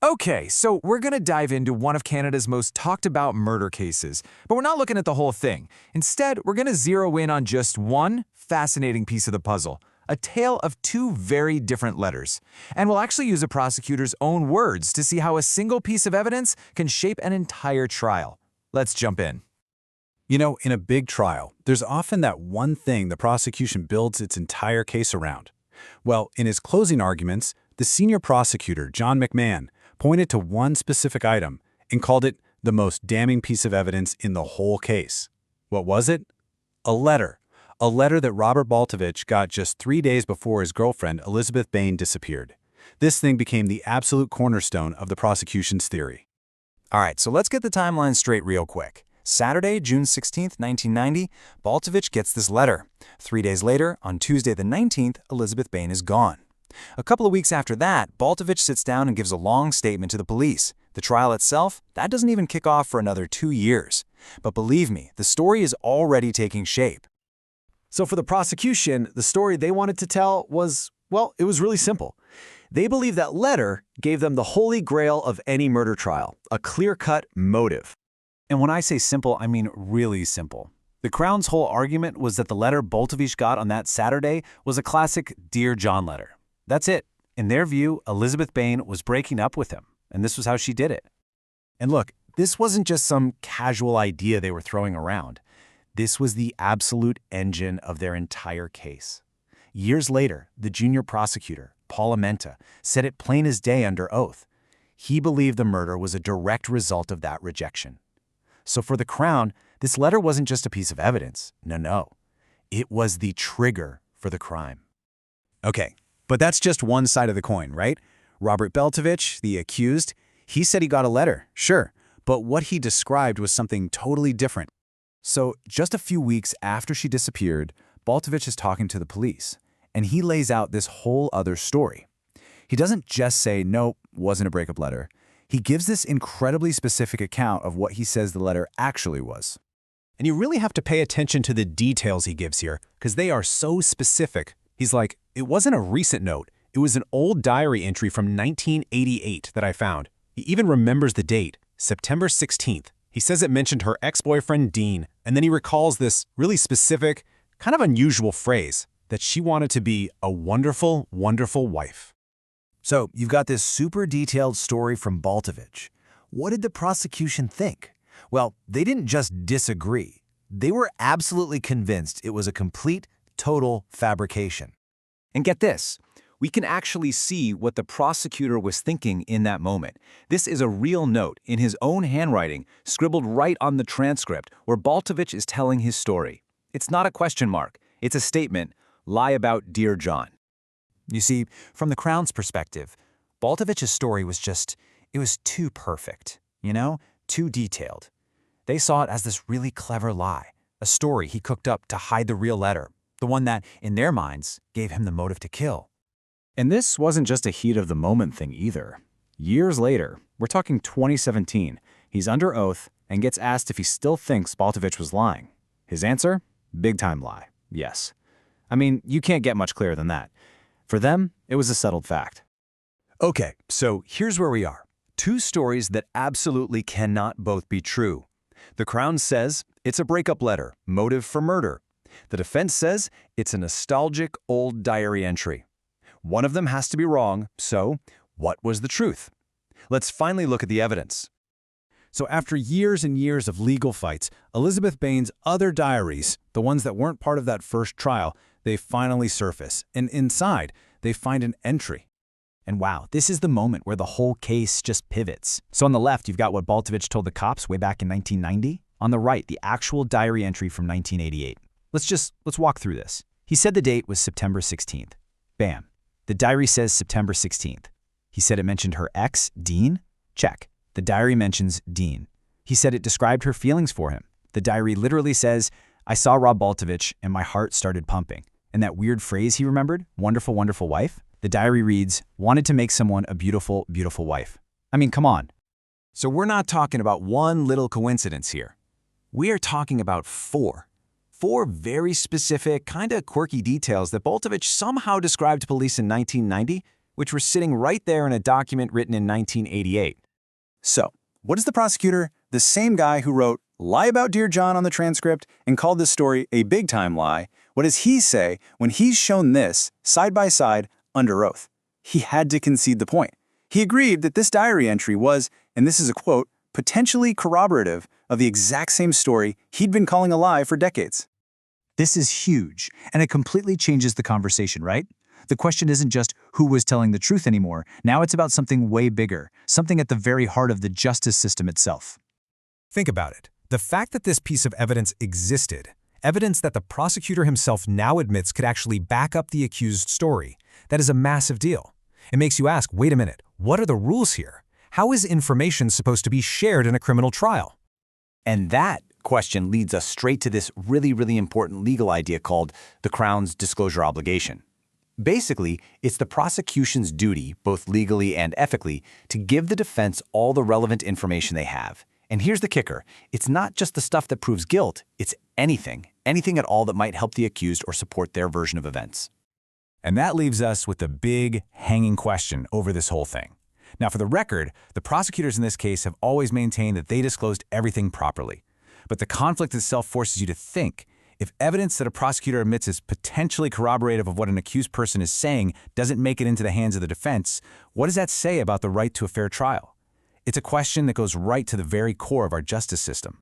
Okay, so we're gonna dive into one of Canada's most talked about murder cases, but we're not looking at the whole thing. Instead, we're gonna zero in on just one fascinating piece of the puzzle, a tale of two very different letters. And we'll actually use a prosecutor's own words to see how a single piece of evidence can shape an entire trial. Let's jump in. You know, in a big trial, there's often that one thing the prosecution builds its entire case around. Well, in his closing arguments, the senior prosecutor, John McMahon, pointed to one specific item and called it the most damning piece of evidence in the whole case. What was it? A letter. A letter that Robert Baltovich got just 3 days before his girlfriend, Elizabeth Bain, disappeared. This thing became the absolute cornerstone of the prosecution's theory. All right, so let's get the timeline straight real quick. Saturday, June 16th, 1990, Baltovich gets this letter. 3 days later, on Tuesday the 19th, Elizabeth Bain is gone. A couple of weeks after that, Baltovich sits down and gives a long statement to the police. The trial itself, that doesn't even kick off for another 2 years. But believe me, the story is already taking shape. So for the prosecution, the story they wanted to tell was, well, it was really simple. They believed that letter gave them the holy grail of any murder trial, a clear-cut motive. And when I say simple, I mean really simple. The Crown's whole argument was that the letter Baltovich got on that Saturday was a classic Dear John letter. That's it. In their view, Elizabeth Bain was breaking up with him, and this was how she did it. And look, this wasn't just some casual idea they were throwing around. This was the absolute engine of their entire case. Years later, the junior prosecutor, Paul Amenta, said it plain as day under oath. He believed the murder was a direct result of that rejection. So for the Crown, this letter wasn't just a piece of evidence. No. It was the trigger for the crime. Okay, but that's just one side of the coin, right? Robert Baltovich, the accused, he said he got a letter, sure, but what he described was something totally different. So just a few weeks after she disappeared, Baltovich is talking to the police, and he lays out this whole other story. He doesn't just say, nope, wasn't a breakup letter. He gives this incredibly specific account of what he says the letter actually was. And you really have to pay attention to the details he gives here, because they are so specific. He's like, it wasn't a recent note. It was an old diary entry from 1988 that I found. He even remembers the date, September 16th. He says it mentioned her ex-boyfriend, Dean, and then he recalls this really specific, kind of unusual phrase, that she wanted to be a wonderful, wonderful wife. So you've got this super detailed story from Baltovich. What did the prosecution think? Well, they didn't just disagree. They were absolutely convinced it was a complete, total fabrication. And get this, we can actually see what the prosecutor was thinking in that moment. This is a real note in his own handwriting, scribbled right on the transcript, where Baltovich is telling his story. It's not a question mark. It's a statement, lie about Dear John. You see, from the Crown's perspective, Baltovich's story was it was too perfect, too detailed. They saw it as this really clever lie, a story he cooked up to hide the real letter, the one that, in their minds, gave him the motive to kill. And this wasn't just a heat-of-the-moment thing either. Years later, we're talking 2017, he's under oath and gets asked if he still thinks Baltovich was lying. His answer? Big-time lie, yes. I mean, you can't get much clearer than that. For them, it was a settled fact. Okay, so here's where we are. Two stories that absolutely cannot both be true. The Crown says it's a breakup letter, motive for murder. The defense says it's a nostalgic old diary entry. One of them has to be wrong, so what was the truth? Let's finally look at the evidence. So after years and years of legal fights, Elizabeth Bain's other diaries, the ones that weren't part of that first trial, they finally surface. And inside, they find an entry. And wow, this is the moment where the whole case just pivots. So on the left, you've got what Baltovich told the cops way back in 1990. On the right, the actual diary entry from 1988. Let's walk through this. He said the date was September 16th. Bam. The diary says September 16th. He said it mentioned her ex, Dean? Check. The diary mentions Dean. He said it described her feelings for him. The diary literally says, I saw Rob Baltovich and my heart started pumping. And that weird phrase he remembered, wonderful, wonderful wife? The diary reads, wanted to make someone a beautiful, beautiful wife. I mean, come on. So we're not talking about one little coincidence here. We are talking about four very specific, kind of quirky details that Baltovich somehow described to police in 1990 which were sitting right there in a document written in 1988. So, what is the prosecutor, the same guy who wrote "Lie about Dear John" on the transcript and called this story a big-time lie, what does he say when he's shown this, side by side, under oath? He had to concede the point. He agreed that this diary entry was, and this is a quote, potentially corroborative of the exact same story he'd been calling a lie for decades. This is huge, and it completely changes the conversation, right? The question isn't just who was telling the truth anymore. Now it's about something way bigger, something at the very heart of the justice system itself. Think about it. The fact that this piece of evidence existed, evidence that the prosecutor himself now admits could actually back up the accused story, that is a massive deal. It makes you ask, wait a minute, what are the rules here? How is information supposed to be shared in a criminal trial? And that question leads us straight to this really important legal idea called the Crown's disclosure obligation. Basically, it's the prosecution's duty, both legally and ethically, to give the defense all the relevant information they have. And here's the kicker. It's not just the stuff that proves guilt, it's anything at all that might help the accused or support their version of events. And that leaves us with the big, hanging question over this whole thing. Now, for the record, the prosecutors in this case have always maintained that they disclosed everything properly. But the conflict itself forces you to think, if evidence that a prosecutor admits is potentially corroborative of what an accused person is saying doesn't make it into the hands of the defense, what does that say about the right to a fair trial? It's a question that goes right to the very core of our justice system.